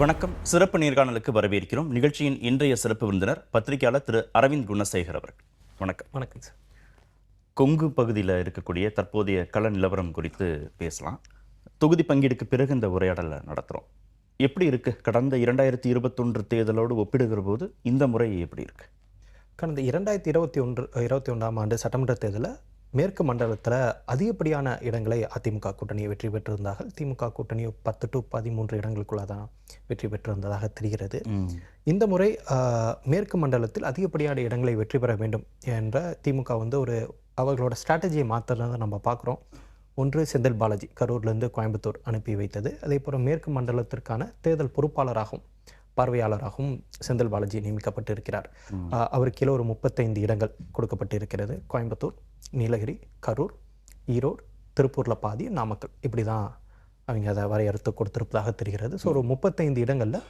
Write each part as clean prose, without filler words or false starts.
வணக்கம். சிறப்பு நேர்காணலுக்கு வரவேற்கிறோம். நிகழ்ச்சியின் இன்றைய சிறப்பு விருந்தினர் பத்திரிகையாளர் திரு அரவிந்த் குணசேகர் அவர்கள். வணக்கம். வணக்கம் சார். கொங்கு பகுதியில் இருக்கக்கூடிய தற்போதைய கள நிலவரம் குறித்து பேசலாம். தொகுதி பங்கீடுக்கு பிறகு இந்த உரையாடலை நடத்துகிறோம். எப்படி இருக்கு கடந்த 2021 தேர்தலோடு ஒப்பிடுகிற போது இந்த முறை எப்படி இருக்கு? கடந்த 2021ஆம் ஆண்டு சட்டமன்ற தேர்தலில் மேற்கு மண்டலத்தில் அதிகப்படியான இடங்களை அதிமுக கூட்டணி வெற்றி பெற்றிருந்தார்கள். திமுக கூட்டணி 10 to 13 இடங்களுக்குள்ள தான் வெற்றி பெற்றிருந்ததாக தெரிகிறது. இந்த முறை மேற்கு மண்டலத்தில் அதிகப்படியான இடங்களை வெற்றி பெற வேண்டும் என்ற திமுக ஒரு அவர்களோட ஸ்ட்ராட்டஜியை மாற்றுறதை நம்ம பார்க்குறோம். ஒன்று, செந்தில் பாலாஜி கரூர்லேருந்து கோயம்புத்தூர் அனுப்பி வைத்தது. அதே போல் மேற்கு மண்டலத்திற்கான தேர்தல் பொறுப்பாளராகவும் பார்வையாளராகவும் செந்தில் பாலாஜி நியமிக்கப்பட்டிருக்கிறார். அவருக்கு கீழே ஒரு 35 இடங்கள் கொடுக்கப்பட்டிருக்கிறது. கோயம்புத்தூர், நீலகிரி, கரூர், ஈரோடு, திருப்பூரில் பாதி, நாமக்கல், இப்படி தான் அவங்க அதை வரையறுத்து கொடுத்திருப்பதாக தெரிகிறது. ஸோ ஒரு 35 இடங்களில்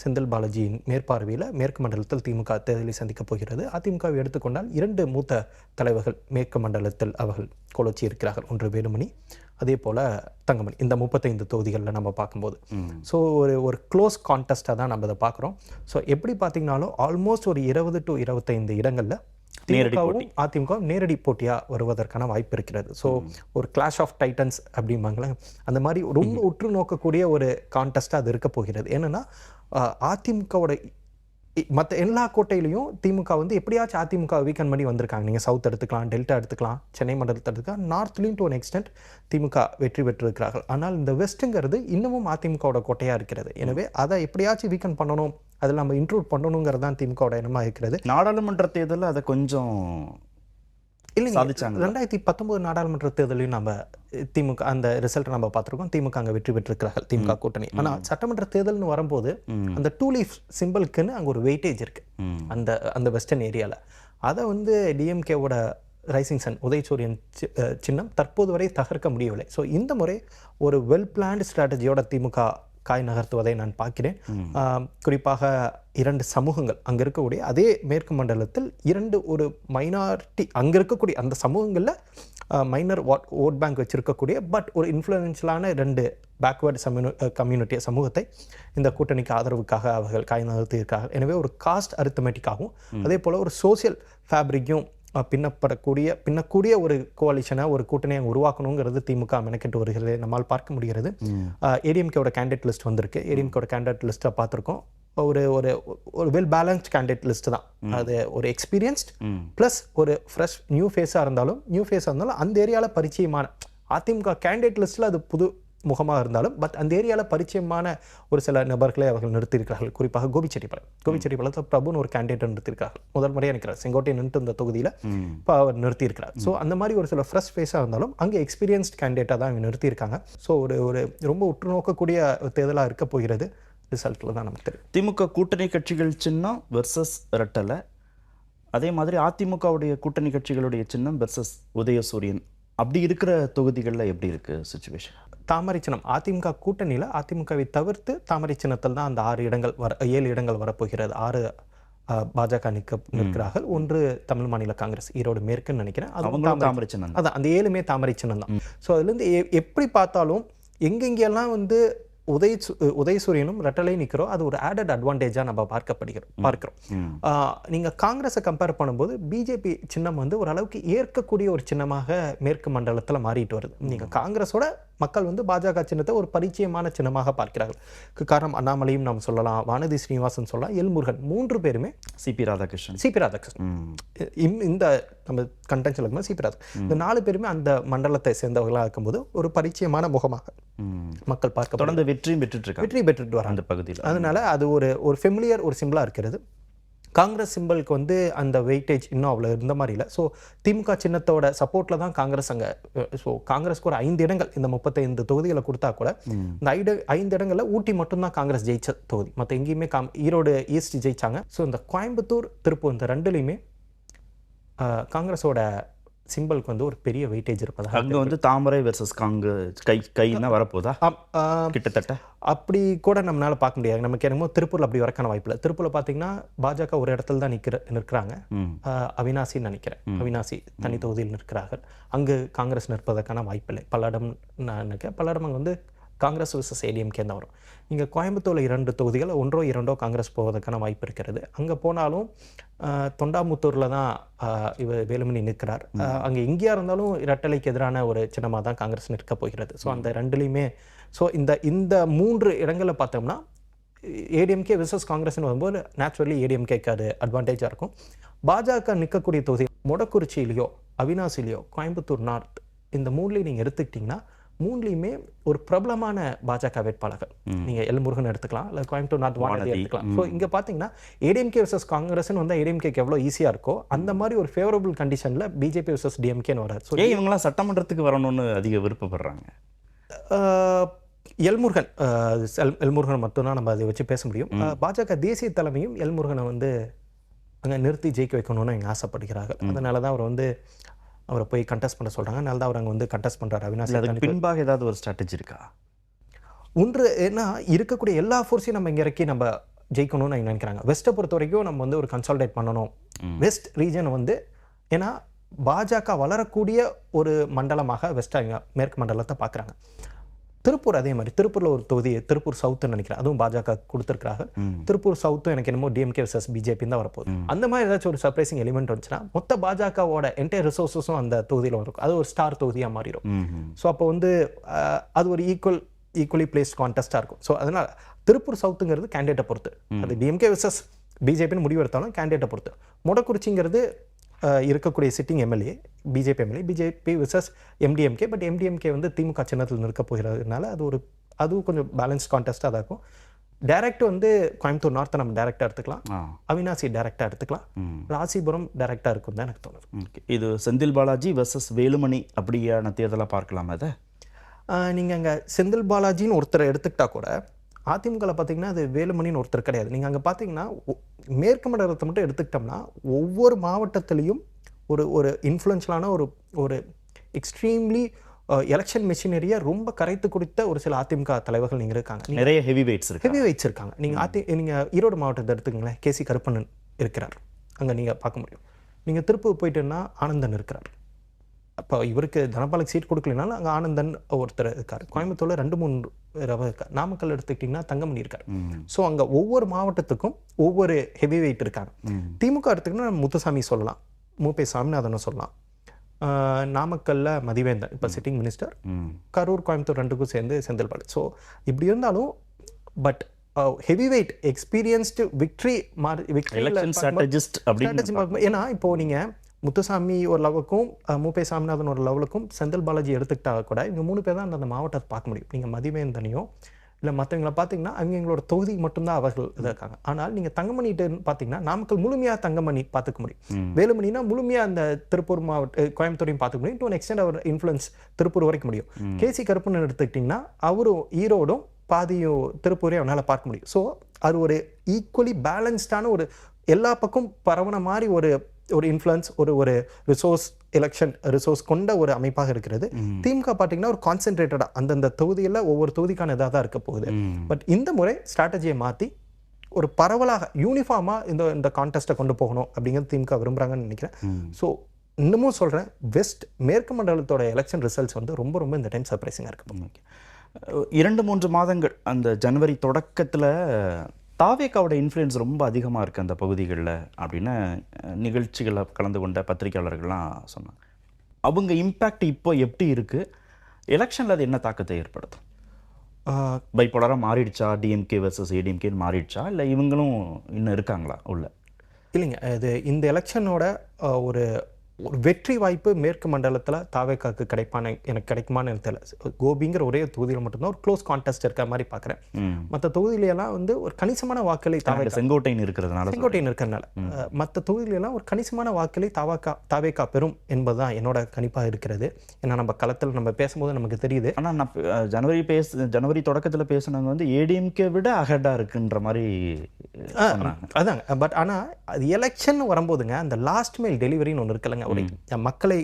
செந்தில் பாலாஜியின் மேற்பார்வையில் மேற்கு மண்டலத்தில் திமுக தேர்தலை சந்திக்கப் போகிறது. அதிமுகவை எடுத்துக்கொண்டால் 2 மூத்த தலைவர்கள் மேற்கு மண்டலத்தில் அவர்கள் கோலோச்சி இருக்கிறார்கள். ஒன்று வேலுமணி, அதே போல் தங்கமணி. இந்த 35 தொகுதிகளில் நம்ம பார்க்கும்போது ஸோ ஒரு க்ளோஸ் கான்டெஸ்ட்டாக தான் நம்ம அதை பார்க்குறோம். ஸோ எப்படி பார்த்தீங்கன்னாலும் ஆல்மோஸ்ட் ஒரு 20 to 25 இடங்களில் அதிமுகவும் நேரடி போட்டியாக வருவதற்கான வாய்ப்பு இருக்கிறது. ஸோ ஒரு கிளாஷ் ஆஃப் டைட்டன்ஸ் அப்படிம்பாங்களே, அந்த மாதிரி ரொம்ப உற்று நோக்கக்கூடிய ஒரு கான்டெஸ்ட்டாக அது இருக்க போகிறது. ஏன்னா அதிமுகவோட மற்ற எல்லா கோட்டையிலையும் திமுக எப்படியாச்சும் அதிமுக வீக்கெண்ட் பண்ணி வந்திருக்காங்க. நீங்கள் சவுத் எடுத்துக்கலாம், டெல்டா எடுத்துக்கலாம், சென்னை மண்டலத்தை எடுத்துக்கலாம், நார்த்லையும் டு ஒன் எக்ஸ்டென்ட் திமுக வெற்றி பெற்றிருக்கிறார்கள். ஆனால் இந்த வெஸ்ட்டுங்கிறது இன்னமும் அதிமுகவோட கோட்டையாக இருக்கிறது. எனவே அதை எப்படியாச்சும் வீக்கெண்ட் பண்ணணும், அதில் நம்ம இன்க்ளூட் பண்ணணுங்கிறது தான் திமுகவோட எண்ணமாக இருக்கிறது. நாடாளுமன்ற தேர்தலில் அதை கொஞ்சம் இல்லைங்க, 2019 நாடாளுமன்ற தேர்தலையும் நம்ம திமுக அந்த ரிசல்ட்டை நம்ம பார்த்துருக்கோம். திமுக அங்கே வெற்றி பெற்றிருக்கிறார்கள், திமுக கூட்டணி. ஆனால் சட்டமன்ற தேர்தல்னு வரும்போது அந்த 2 லீஃப் சிம்பிளுக்குன்னு அங்கே ஒரு வெயிட்டேஜ் இருக்கு அந்த வெஸ்டர்ன் ஏரியாவில். அதை டிஎம்கேவோட ரைசிங் சன் உதயசூரியன் சின்னம் தற்போது வரை தகர்க்க முடியவில்லை. ஸோ இந்த முறை ஒரு வெல் பிளான்டு ஸ்ட்ராட்டஜியோட திமுக காய் நகர்த்துவதை நான் பார்க்கிறேன். குறிப்பாக 2 சமூகங்கள் அங்கே இருக்கக்கூடிய அதே மேற்கு மண்டலத்தில் 2 ஒரு மைனாரிட்டி அங்கே இருக்கக்கூடிய அந்த சமூகங்களில் மைனர் ஓட் பேங்க் வச்சிருக்கக்கூடிய பட் ஒரு இன்ஃப்ளூயன்ஷியலான 2 பேக்வேர்டு கம்யூனிட்டி சமூகத்தை இந்த கூட்டணிக்கு ஆதரவுக்காக அவர்கள் காய் நகர்த்தியிருக்கார்கள். எனவே ஒரு காஸ்ட் அரித்தமெட்டிக்காகவும் அதே போல் ஒரு சோசியல் ஃபேப்ரிக்கும் பின்னக்கூடிய ஒரு கோalitionனை ஒரு கூட்டணியை உருவாக்கணுங்கிறது திமுக மெனக்கெட்டு வருகிறது நம்மால் பார்க்க முடிகிறது. ஏடிஎம்கேவோட கேண்டிடேட் லிஸ்ட் வந்திருக்கு. ஏடிஎம்கேவோட கேண்டிடேட் லிஸ்ட்டை பார்த்துருக்கோம். ஒரு வெல் பேலன்ஸ்ட் கேண்டிடேட் லிஸ்ட் தான். அது ஒரு எக்ஸ்பீரியன்ஸ்ட் ப்ளஸ் ஒரு ஃப்ரெஷ் நியூ ஃபேஸாக இருந்தாலும் அந்த ஏரியாவில் பரிச்சயமான அதிமுக கேண்டிடேட் லிஸ்ட்டில் அது புது முகமாக இருந்தாலும் பட் அந்த ஏரியாவில் பரிச்சயமான ஒரு சில நபர்களை அவர்கள் நிறுத்தியிருக்கிறார்கள். குறிப்பாக கோபிச்செட்டிப்பாளையத்தில் பிரபுன்னு ஒரு கேண்டிடேட் நிறுத்தியிருக்கிறார்கள். முதல் முறையாக நிற்கிறார். செங்கோட்டை நின்று இந்த தொகுதியில் இப்போ அவர் நிறுத்தியிருக்கிறார். ஸோ அந்த மாதிரி ஒரு சில ஃப்ரெஷ் ஃபேஸாக இருந்தாலும் அங்கே எக்ஸ்பீரியன்ஸ்ட் கேண்டிடேட்டாக தான் அவங்க நிறுத்தியிருக்காங்க. ஸோ ஒரு ரொம்ப உற்று நோக்கக்கூடிய தேர்தலாக இருக்க போகிறது. ரிசல்ட்டில் தான் நமக்கு தெரியும். திமுக கூட்டணி கட்சிகள் சின்னம் வெர்சஸ் ரெட்டலை, அதே மாதிரி அதிமுகவுடைய கூட்டணி கட்சிகளுடைய சின்னம் வெர்சஸ் உதயசூரியன், அப்படி இருக்கிற தொகுதிகளில் எப்படி இருக்கு சிச்சுவேஷன்? தாமரை சின்னம் அதிமுக கூட்டணியில் அதிமுகவை தவிர்த்து தாமரை சின்னத்தில் தான் அந்த 7 இடங்கள் வரப்போகிறது. 6 பாஜக நிற்கிறார்கள். 1 தமிழ் மாநில காங்கிரஸ் ஈரோடு மேற்குன்னு நினைக்கிறேன். அதுவும் தாமரை சின்னம். அதான் அந்த 7மே தாமரை சின்னம் தான். ஸோ அதுலேருந்து எப்படி பார்த்தாலும் எங்கெங்கெல்லாம் உதயசூரியனும் ரெட்டலை நிற்கிறோம், அது ஒரு ஆடட் அட்வான்டேஜாக நம்ம பார்க்கிறோம். நீங்கள் காங்கிரஸை கம்பேர் பண்ணும்போது பிஜேபி சின்னம் ஓரளவுக்கு ஏற்கக்கூடிய ஒரு சின்னமாக மேற்கு மண்டலத்தில் மாறிட்டு வருது. நீங்கள் காங்கிரஸோட மக்கள் பாஜக சின்னத்தை ஒரு பரிச்சயமான சின்னமாக பார்க்கிறார்கள். காரணம் அண்ணாமலையும் நாம் சொல்லலாம், வானதி ஸ்ரீனிவாசன் சொல்லலாம், எல்முருகன், 3 பேருமே சிபி ராதாகிருஷ்ணன் இந்த நம்ம கண்டென்ஷன் இருக்கும்போது சிபி ராதாகிருஷ்ணன் இந்த 4 பேருமே அந்த மண்டலத்தை சேர்ந்தவர்களாக இருக்கும்போது ஒரு பரிச்சயமான முகமாக மக்கள் பார்க்க தொடர்ந்து வெற்றி பெற்றுட்டு வர அந்த பகுதியில். அதனால அது ஒரு ஃபெமிலியர் ஒரு சிம்பிளாக இருக்கிறது. காங்கிரஸ் சிம்பிளுக்கு அந்த வெயிட்டேஜ் இன்னும் அவ்வளோ இருந்த மாதிரி இல்லை. ஸோ திமுக சின்னத்தோட சப்போர்ட்டில் தான் காங்கிரஸ் அங்கே. ஸோ காங்கிரஸ்க்கு ஒரு 5 இடங்கள் இந்த 35 தொகுதிகளை கொடுத்தா கூட இந்த 5 இடங்களில் ஊட்டி மட்டும்தான் காங்கிரஸ் ஜெயிச்ச தொகுதி. மற்ற எங்கேயுமே ஈரோடு ஈஸ்ட் ஜெயிச்சாங்க. ஸோ இந்த கோயம்புத்தூர், திருப்பூர் இந்த 2லையுமே காங்கிரஸோட சிம்பிளுக்கு ஒரு பெரிய வெயிட்டேஜ் இருப்பதா. அங்கே தாமரை வெர்சஸ் காங்கிரஸ் கைன்னா வரப்போதா கிட்டத்தட்ட அப்படி கூட நம்மளால பார்க்க முடியாது. நமக்கு என்னமோ திருப்பூர்ல அப்படி வரக்கான வாய்ப்பு இல்லை. திருப்பூர்ல பார்த்தீங்கன்னா பாஜக ஒரு இடத்துல தான் நிற்கிறாங்க. அவினாசின்னு நினைக்கிறேன். அவினாசி தனி தொகுதியில் நிற்கிறார்கள். அங்கு காங்கிரஸ் நிற்பதற்கான வாய்ப்பு இல்லை. பல்லடம் அங்கே காங்கிரஸ் vs ஏடிஎம்கே தான் வரும். இங்கே கோயம்புத்தூரில் 2 தொகுதிகள், 1ஓ 2ஓ காங்கிரஸ் போவதற்கான வாய்ப்பு இருக்கிறது. அங்கே போனாலும் தொண்டாமுத்தூரில் தான் வேலுமணி நிற்கிறார். அங்கே எங்கேயா இருந்தாலும் இரட்டலைக்கு எதிரான ஒரு சின்னமாக தான் காங்கிரஸ் நிற்க போகிறது. ஸோ அந்த ரெண்டுலேயுமே இந்த 3 இடங்களில் பார்த்தோம்னா ஏடிஎம்கே விசஸ் காங்கிரஸ்னு வரும்போது நேச்சுரலி ஏடிஎம்கேக்கு அது அட்வான்டேஜாக இருக்கும். பாஜக நிற்கக்கூடிய தொகுதி மொடக்குறிச்சியிலையோ அவினாசிலையோ கோயம்புத்தூர் நார்த், இந்த 3லையும் நீங்கள் எடுத்துக்கிட்டிங்கன்னா 3லையுமே ஒரு பிரபலமான பாஜக வேட்பாளர்கள். நீங்கள் எல்முருகன் எடுத்துக்கலாம், இல்லை கோயம்புத்தூர் நார்த் வானதி எடுத்துக்கலாம். ஸோ இங்கே பார்த்தீங்கன்னா ஏடிஎம்கே விசஸ் காங்கிரஸ்னு வந்தால் ஏடிஎம்கேக்கு எவ்வளோ ஈஸியாக இருக்கோ அந்த மாதிரி ஒரு ஃபேவரபிள் கண்டிஷனில் பிஜேபி விசஸ் டிஎம்கேன்னு வராது. ஸோ இவங்களாம் சட்டமன்றத்துக்கு வரணும்னு அதிக விருப்பப்படுறாங்க. எல்முருகன் மட்டும்தான் நம்ம அதை வச்சு பேச முடியும். பாஜக தேசிய தலைமையும் எல்முருகனை அங்கே நிறுத்தி ஜெயிக்க வைக்கணும்னு அவங்க ஆசைப்படுகிறார்கள். அதனால தான் அவரை போய் கண்டெஸ்ட் பண்ண சொல்கிறாங்க. அதனால தான் அவர் அங்கே கண்டெஸ்ட் பண்ணுறாரு. அவினாசி அதுக்கு பின்பாக ஏதாவது ஒரு ஸ்ட்ராட்டஜி இருக்கா? ஒன்று ஏன்னா இருக்கக்கூடிய எல்லா ஃபோர்ஸையும் நம்ம இங்கே இறக்கி நம்ம ஜெயிக்கணும்னு அவங்க நினைக்கிறாங்க. வெஸ்ட்டை பொறுத்த வரைக்கும் நம்ம ஒரு கன்சால்டேட் பண்ணணும். வெஸ்ட் ரீஜன் ஏன்னா பாஜக வளரக்கூடிய ஒரு மண்டலமாக வெஸ்ட்டாக மேற்கு மண்டலத்தை பார்க்குறாங்க. திருப்பூர் அதே மாதிரி, திருப்பூரில் ஒரு தொகுதி, திருப்பூர் சவுத்துன்னு நினைக்கிறேன், அதுவும் பாஜக கொடுத்துருக்காங்க. திருப்பூர் சவுத்தும் எனக்கு என்னமோ டிஎம்கே விசஸ் பிஜேபின்னு தான் வரப்போகுது. அந்த மாதிரி ஏதாச்சும் ஒரு சர்ப்ரைசிங் எலிமெண்ட் வந்துச்சுன்னா மொத்த பாஜகவோட என்டையர் ரிசோர்ஸஸும் அந்த தொகுதியில் இருக்கும். அது ஒரு ஸ்டார் தொகுதியாக மாறிடும். ஸோ அப்போ அது ஒரு ஈக்குவலி பிளேஸ்ட் கான்டெஸ்ட்டாக இருக்கும். ஸோ அதனால் திருப்பூர் சவுத்துங்கிறது கேண்டிடேட்டை பொறுத்து, அது டிஎம்கே விசஸ் பிஜேபின்னு முடிவு எடுத்தாலும் கேண்டிடேட்டை பொறுத்து. மொடக்குறிச்சிங்கிறது இருக்கக்கூடிய sitting MLA BJP versus MDMK. But MDMK DMK சின்னத்தில் நிற்க போகிறதுனால அதுவும் கொஞ்சம் பேலன்ஸ் கான்டெஸ்ட்டாக தான் இருக்கும். டைரக்ட் கோயம்புத்தூர் நார்த்தை நம்ம டைரக்டாக எடுத்துக்கலாம், அவினாசி டைரக்டாக எடுத்துக்கலாம், ராசிபுரம் டைரக்டாக இருக்கும் தான் எனக்கு தோணுது. இது செந்தில் பாலாஜி வர்சஸ் வேலுமணி அப்படியான தேர்தலாக பார்க்கலாமா? அதை நீங்கள் அங்கே செந்தில் பாலாஜின்னு ஒருத்தரை எடுத்துக்கிட்டா கூட அதிமுகவில் பார்த்தீங்கன்னா அது வேலுமணின்னு ஒருத்தர் கிடையாது. நீங்கள் அங்கே பார்த்தீங்கன்னா மேற்கு மண்டலத்தை மட்டும் எடுத்துக்கிட்டோம்னா ஒவ்வொரு மாவட்டத்திலையும் ஒரு இன்ஃப்ளூயன்ஷியலான ஒரு எக்ஸ்ட்ரீம்லி எலெக்ஷன் மெஷினரியை ரொம்ப கரைத்து கொடுத்த ஒரு சில அதிமுக தலைவர்கள் நீங்கள் இருக்காங்க. நிறைய ஹெவி வெயிட்ஸ் இருக்காங்க. நீங்கள் ஈரோடு மாவட்டத்தை எடுத்துக்கங்களேன், கேசி கருப்பண்ணன் இருக்கிறார், அங்கே நீங்கள் பார்க்க முடியும். நீங்கள் திருப்பூர் போயிட்டுன்னா ஆனந்தன் இருக்கிறார். அப்போ இவருக்கு தனபாலுக்கு சீட் கொடுக்கலனாலும் அங்கே ஆனந்தன் ஒருத்தர் இருக்கார். கோயம்புத்தூரில் 2-3 இருக்கார். நாமக்கல் எடுத்துக்கிட்டிங்கன்னா தங்கமணி இருக்கார். ஸோ அங்கே ஒவ்வொரு மாவட்டத்துக்கும் ஒவ்வொரு ஹெவி வெயிட் இருக்காங்க. திமுக எடுத்துக்கிட்டா முத்துசாமி சொல்லலாம், மூபே சாமிநாதனை சொல்லலாம், நாமக்கல்ல மதிவேந்தன் இப்போ சிட்டிங் மினிஸ்டர், கரூர் கோயம்புத்தூர் 2க்கும் சேர்ந்து செந்தில் பாலாஜி. ஸோ இப்படி இருந்தாலும் but heavy weight experienced victory ஏன்னா இப்போ நீங்கள் முத்துசாமி ஒரு லெவலுக்கும் மூபே சாமிநாதன் ஒரு லெவலுக்கும் செந்தில் பாலாஜி எடுத்துக்கிட்டா கூட இவங்க 3 பேர் தான் அந்த மாவட்டத்தை பார்க்க முடியும். நீங்கள் மதிவேந்தனையோ இல்லை மற்றவங்களை பார்த்தீங்கன்னா அவங்க எங்களோட தொகுதி மட்டும்தான் அவர்கள் இருக்காங்க. ஆனால் நீங்கள் தங்கமணிட்டு பார்த்தீங்கன்னா நாமக்கல் முழுமையாக தங்கமணி பார்த்துக்க முடியும். வேலுமணினா முழுமையாக அந்த திருப்பூர் கோயம்புத்தூரையும் பார்த்துக்க முடியும். டு ஒன் எக்ஸ்டெண்ட் அவர் இன்ஃப்ளூயன்ஸ் திருப்பூர் வரைக்கும் முடியும். கேசி கருப்புன்னு எடுத்துக்கிட்டிங்கன்னா அவரும் ஈரோடும் பாதியும் திருப்பூரையும் அவனால் பார்க்க முடியும். ஸோ அது ஒரு ஈக்குவலி பேலன்ஸ்டான எல்லா பக்கம் பரவன மாதிரி ஒரு இன்ஃப்ளூயன்ஸ் ஒரு ரிசோர்ஸ் கொண்ட ஒரு அமைப்பாக இருக்கிறது. திமுக பார்த்தீங்கன்னா ஒரு கான்சென்ட்ரேட்டடா அந்தந்த தொகுதியில் ஒவ்வொரு தொகுதிக்கான இதாக தான் இருக்க போகுது. பட் இந்த முறை ஸ்ட்ராட்டஜியை மாற்றி ஒரு பரவலாக யூனிஃபார்மாக இந்த கான்டெஸ்ட்டை கொண்டு போகணும் அப்படிங்கிறது திமுக விரும்புகிறாங்கன்னு நினைக்கிறேன். ஸோ இன்னமும் சொல்கிறேன், மேற்கு மண்டலத்தோட எலெக்ஷன் ரிசல்ட்ஸ் ரொம்ப ரொம்ப இந்த டைம் சர்ப்ரைசிங்காக இருக்கு. 2-3 மாதங்கள் அந்த ஜனவரி தொடக்கத்தில் தாவேக்காவோட இன்ஃப்ளூயன்ஸ் ரொம்ப அதிகமாக இருக்குது அந்த பகுதிகளில் அப்படின்னு நிகழ்ச்சிகளை கலந்து கொண்ட பத்திரிகையாளர்கள்லாம் சொன்னாங்க. அவங்க இம்பேக்ட் இப்போ எப்படி இருக்குது, எலெக்ஷனில் அது என்ன தாக்கத்தை ஏற்படுத்தும்? பைப்போலராக மாறிடுச்சா, டிஎம்கே வர்சஸ் ஏடிஎம்கேன்னு மாறிடுச்சா, இல்லை இவங்களும் இன்னும் இருக்காங்களா உள்ள? இல்லைங்க, இது இந்த எலெக்ஷனோட ஒரு வெற்றி வாய்ப்பு மேற்கு மண்டலத்தில் தாவேக்காக்கு எனக்கு கிடைக்குமான்னு எனக்கு தெரியல. கோபிங்கிற ஒரே தொகுதியில் மட்டும்தான் ஒரு க்ளோஸ் கான்டெஸ்ட் இருக்க மாதிரி பார்க்குறேன். மற்ற தொகுதியிலெல்லாம் ஒரு கணிசமான வாக்களை செங்கோட்டையன் இருக்கிறதுனால மற்ற தொகுதியிலெல்லாம் ஒரு கணிசமான வாக்களை தாவேக்கா பெறும் என்பதுதான் என்னோட கணிப்பாக இருக்கிறது. ஏன்னா நம்ம களத்தில் நம்ம பேசும்போது நமக்கு தெரியுது. ஆனால் நான் ஜனவரி தொடக்கத்தில் பேசுனவங்க ஏடிஎம்கே விட அஹெட்டாக இருக்குன்ற மாதிரி அதாங்க. பட் ஆனால் அது எலெக்ஷன் வரும்போதுங்க அந்த லாஸ்ட் மைல் டெலிவரின்னு ஒன்று இருக்குல்லங்க, மக்களை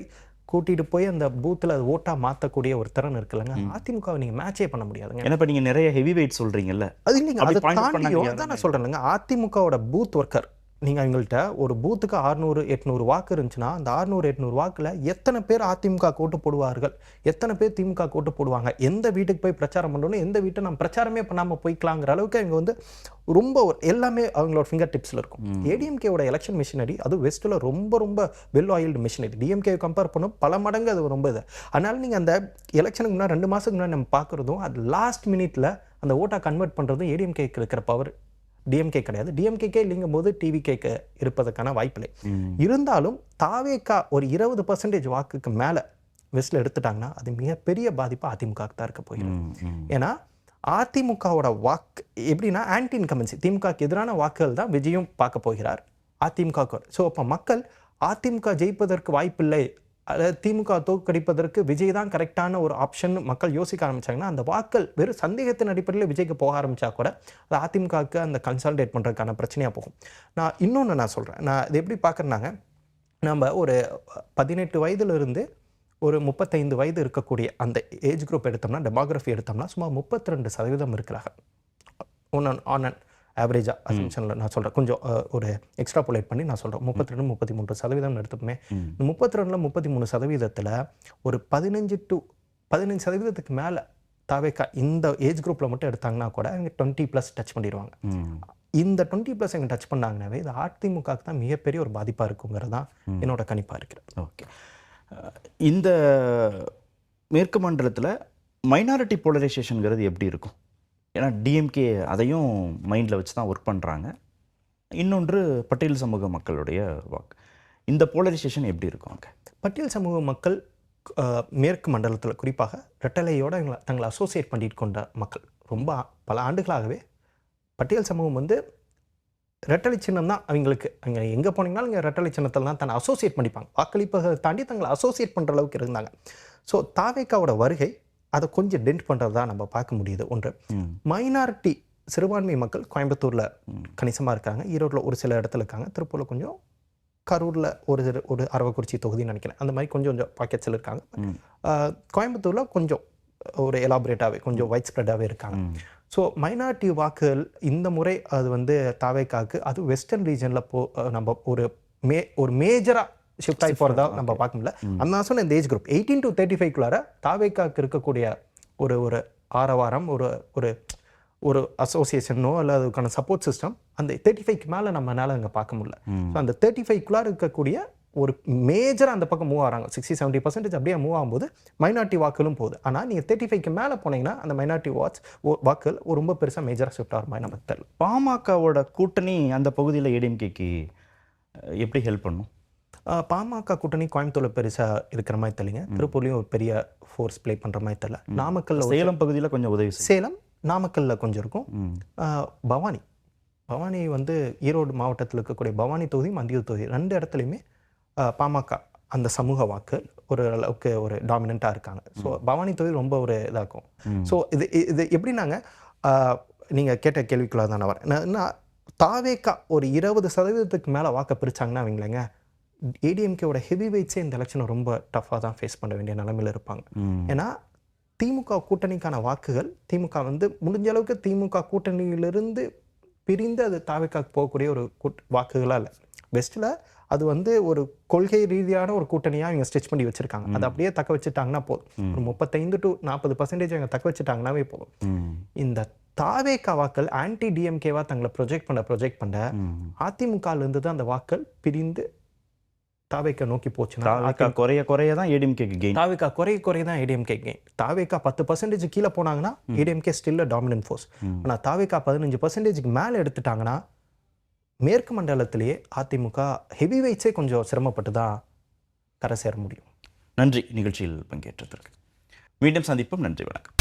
கூட்டிட்டு போய் அந்த பூத்தில் அது ஓட்டா மாற்றக்கூடிய ஒரு திறன் இருக்குல்லங்க, அதிமுகவை நீங்கள் மேட்சே பண்ண முடியாதுங்க. ஏன்னா இப்போ நீங்கள் நிறைய ஹெவி வெயிட் சொல்கிறீங்கல்ல, அது இல்லைங்க, அதை தாண்டியும் தான் நான் சொல்கிறேன்ங்க. அதிமுகவோட பூத் ஒர்க்கர் நீங்கள் அவங்கள்ட்ட ஒரு பூத்துக்கு 600 800 வாக்கு இருந்துச்சுன்னா அந்த 600 800 வாக்கில் எத்தனை பேர் அதிமுக ஓட்டு போடுவார்கள், எத்தனை பேர் திமுக ஓட்டு போடுவாங்க, எந்த வீட்டுக்கு போய் பிரச்சாரம் பண்ணணும், எந்த வீட்டை நம்ம பிரச்சாரமே பண்ணாமல் போய்க்கலாங்கிற அளவுக்கு அவங்க வந்து ரொம்ப எல்லாமே அவங்களோட ஃபிங்கர் டிப்ஸில் இருக்கும். ஏடிஎம்கேவோட எலெக்ஷன் மிஷினரி அது வெஸ்ட்டில் ரொம்ப ரொம்ப well oiled machinery. DMK compare பண்ணும் பல மடங்கு அது ரொம்ப இது. அதனால நீங்கள் அந்த எலெக்ஷனுக்கு முன்னாடி 2 மாதத்துக்கு முன்னாடி நம்ம பார்க்குறதும் அது லாஸ்ட் மினிட்ல அந்த ஓட்டை கன்வெர்ட் பண்ணுறதும் ஏடிஎம்கேக்கு இருக்கிற பவர் டிஎம்கே கிடையாது. டிஎம்கேக்கே இல்லைங்கும் போது டிவிகேக்கு இருப்பதற்கான வாய்ப்பில்லை. இருந்தாலும் தாவேக்கா ஒரு 20% வாக்குக்கு மேலே வெஸ்ட்டில் எடுத்துட்டாங்கன்னா அது மிகப்பெரிய பாதிப்பு அதிமுகவுக்கு தான் இருக்க போகிறது. ஏன்னா அதிமுகவோட வாக்கு எப்படின்னா ஆன்டி இன்கம்பன்சி, திமுகக்கு எதிரான வாக்குகள் தான் விஜயும் பார்க்க போகிறார் அதிமுக. ஸோ அப்போ மக்கள் அதிமுக ஜெயிப்பதற்கு வாய்ப்பில்லை, அதாவது திமுக தோற்கடிப்பதற்கு விஜய் தான் கரெக்டான ஒரு ஆப்ஷன் மக்கள் யோசிக்க ஆரம்பிச்சாங்கன்னா அந்த வாக்கள் வெறும் சந்தேகத்தின் அடிப்படையில் விஜய்க்கு போக ஆரம்பிச்சா கூட அது அதிமுகவுக்கு அந்த கன்சால்டேட் பண்ணுறதுக்கான பிரச்சனையாக போகும். நான் இன்னொன்று நான் சொல்கிறேன், நான் இது எப்படி பார்க்குறேன்னாங்க, நம்ம ஒரு 18 வயதிலிருந்து ஒரு 35 வயது இருக்கக்கூடிய அந்த ஏஜ் குரூப் எடுத்தோம்னா, டெமோகிராஃபி எடுத்தோம்னா சுமார் 32% இருக்கிறாங்க ஆன் அண்ட் ஆவரேஜாக அசம்ஷனில் நான் சொல்கிறேன். கொஞ்சம் ஒரு எக்ஸ்ட்ராபுலேட் பண்ணி நான் சொல்கிறேன். 32 33% எடுத்துப்போமே. இந்த 32ல் 33%த்தில் ஒரு 15 to 15% மேலே தாவேக்கா இந்த ஏஜ் குரூப்பில் மட்டும் எடுத்தாங்கன்னா கூட அவங்க 20+ டச் பண்ணிடுவாங்க. இந்த 20+ எங்க டச் பண்ணாங்கன்னாவே இது அதிமுகவுக்கு தான் மிகப்பெரிய ஒரு பாதிப்பாக இருக்குங்கிறது தான் என்னோட கணிப்பாக இருக்கிறது. ஓகே, இந்த மேற்கு மண்டலத்தில் மைனாரிட்டி போலரைசேஷனுங்கிறது எப்படி இருக்கும்? ஏன்னா டிஎம்கே அதையும் மைண்டில் வச்சு தான் ஒர்க் பண்ணுறாங்க. இன்னொன்று பட்டியல் சமூக மக்களுடைய வாக்கு. இந்த போலரைசேஷன் எப்படி இருக்கும் அங்கே? பட்டியல் சமூக மக்கள் மேற்கு மண்டலத்தில் குறிப்பாக ரெட்டலையோடு தங்களை அசோசியேட் பண்ணிட்டு கொண்ட மக்கள். ரொம்ப பல ஆண்டுகளாகவே பட்டியல் சமூகம் வந்து ரெட்டலை சின்னம் தான் அவங்களுக்கு. அங்கே எங்கே போனீங்கன்னாலும் இங்கே ரெட்டலை சின்னத்தில் தான் தன்னை அசோசியேட் பண்ணிப்பாங்க. வாக்களிப்பதை தாண்டி தங்களை அசோசியேட் பண்ணுற அளவுக்கு இருந்தாங்க. ஸோ தாவேக்காவோட வருகை அதை கொஞ்சம் டென்ட் பண்ணுறது தான் நம்ம பார்க்க முடியுது. ஒன்று, மைனாரிட்டி சிறுபான்மை மக்கள் கோயம்புத்தூரில் கணிசமாக இருக்காங்க, ஈரோட்டில் ஒரு சில இடத்துல இருக்காங்க, திருப்பூரில் கொஞ்சம், கரூரில் ஒரு அரவக்குறிச்சி தொகுதின்னு நினைக்கிறேன், அந்த மாதிரி கொஞ்சம் கொஞ்சம் பாக்கெட்ஸில் இருக்காங்க. கோயம்புத்தூரில் கொஞ்சம் ஒரு எலாபரேட்டாகவே கொஞ்சம் வைட் ஸ்ப்ரெட்டாகவே இருக்காங்க. ஸோ மைனாரிட்டி வாக்குகள் இந்த முறை அது வந்து தாவேக்காவுக்கு அது வெஸ்டர்ன் ரீஜனில் நம்ம ஒரு மேஜராக ஷிஃப்ட் ஆகி போகிறதா நம்ம பார்க்க முடியல. அந்த நான் சொன்ன இந்த ஏஜ் குரூப் 18 to 35 தாவேக்காவுக்கு இருக்கக்கூடிய ஒரு ஆரவாரம், ஒரு அசோசியேஷனோ அல்ல அதுக்கான சப்போர்ட் சிஸ்டம் அந்த 35க்கு மேலே நம்மளால அங்கே பார்க்க முடியல. ஸோ அந்த 35க்குள்ளே இருக்கக்கூடிய ஒரு மேஜராக அந்த பக்கம் மூவ் ஆகிறாங்க. 60-70% அப்படியே மூவ் ஆகும்போது மைனாரிட்டி வாக்குகளும் போகுது. ஆனால் நீங்கள் 35க்கு மேலே போனீங்கன்னா அந்த மைனாரிட்டி வாக்குகள் ரொம்ப பெருசாக மேஜராக ஷிஃப்ட் ஆகிற மாதிரி நமக்கு தெரியல. பாமகவோட கூட்டணி அந்த பகுதியில் ஏடிஎம்கேக்கு எப்படி ஹெல்ப் பண்ணும்? பாமக கூட்டணி கோயம்புத்தூர்ல பெருசாக இருக்கிற மாதிரி தெரியல. திருப்பூர்லேயும் ஒரு பெரிய ஃபோர்ஸ் ப்ளே பண்ணுற மாதிரி தெரியல. நாமக்கல்ல, சேலம் பகுதியில் கொஞ்சம் உதவி, சேலம் நாமக்கல்ல கொஞ்சம் இருக்கும். பவானி வந்து ஈரோடு மாவட்டத்தில் இருக்கக்கூடிய பவானி தொகுதி, மந்தியூர் தொகுதி 2 இடத்துலையுமே பாமக அந்த சமூக வாக்கு ஒரு அளவுக்கு ஒரு டாமினண்ட்டாக இருக்காங்க. ஸோ பவானி தொகுதி ரொம்ப ஒரு இதாக இருக்கும். ஸோ இது எப்படின்னாங்க, நீங்கள் கேட்ட கேள்விக்குள்ளாக தான் நான் வரேன். தாவேக்கா ஒரு 20% மேலே வாக்கை பிரித்தாங்கன்னா அவங்களேங்க ஏடிஎம்கேவோட ஹெவி வெயிட்ஸே இந்த எலெக்ஷனை ரொம்ப டஃப்பாக தான் ஃபேஸ் பண்ண வேண்டிய நிலைமையில் இருப்பாங்க. ஏன்னா திமுக கூட்டணிக்கான வாக்குகள், திமுக வந்து முடிஞ்ச அளவுக்கு திமுக கூட்டணியிலிருந்து பிரிந்து அது தாவேக்காவுக்கு போகக்கூடிய ஒரு வாக்குகளாக இல்லை. வெஸ்ட்டில் அது வந்து ஒரு கொள்கை ரீதியான ஒரு கூட்டணியாக இவங்க ஸ்ட்ரெச் பண்ணி வச்சுருக்காங்க. அதை அப்படியே தக்க வச்சுட்டாங்கன்னா போதும். ஒரு 35 to 40% அவங்க தக்க வச்சுட்டாங்கன்னாவே போதும். இந்த தாவேக்கா வாக்கள் ஆன்டி டிஎம்கேவா தங்களை ப்ரொஜெக்ட் பண்ண அதிமுகலேருந்து தான் அந்த வாக்கள் பிரிந்து தாவேக்கா நோக்கி போச்சுன்னா குறைய தான் ஏடிஎம்கேக்கு கெயின். தாவேக்கா குறைய தான் ஏடிஎம்கே கெயின். தாவேக்கா 10% கீழே போனாங்கன்னா ஏடிஎம்கே ஸ்டில் டாமினன்ட் ஃபோர்ஸ். ஆனால் தாவேக்கா 15%க்கு மேலே எடுத்துட்டாங்கன்னா மேற்கு மண்டலத்திலேயே அதிமுக ஹெவி வெயிட்ஸே கொஞ்சம் சிரமப்பட்டு தான் கரை சேர முடியும். நன்றி நிகழ்ச்சியில் பங்கேற்றதற்கு. மீண்டும் சந்திப்போம். நன்றி, வணக்கம்.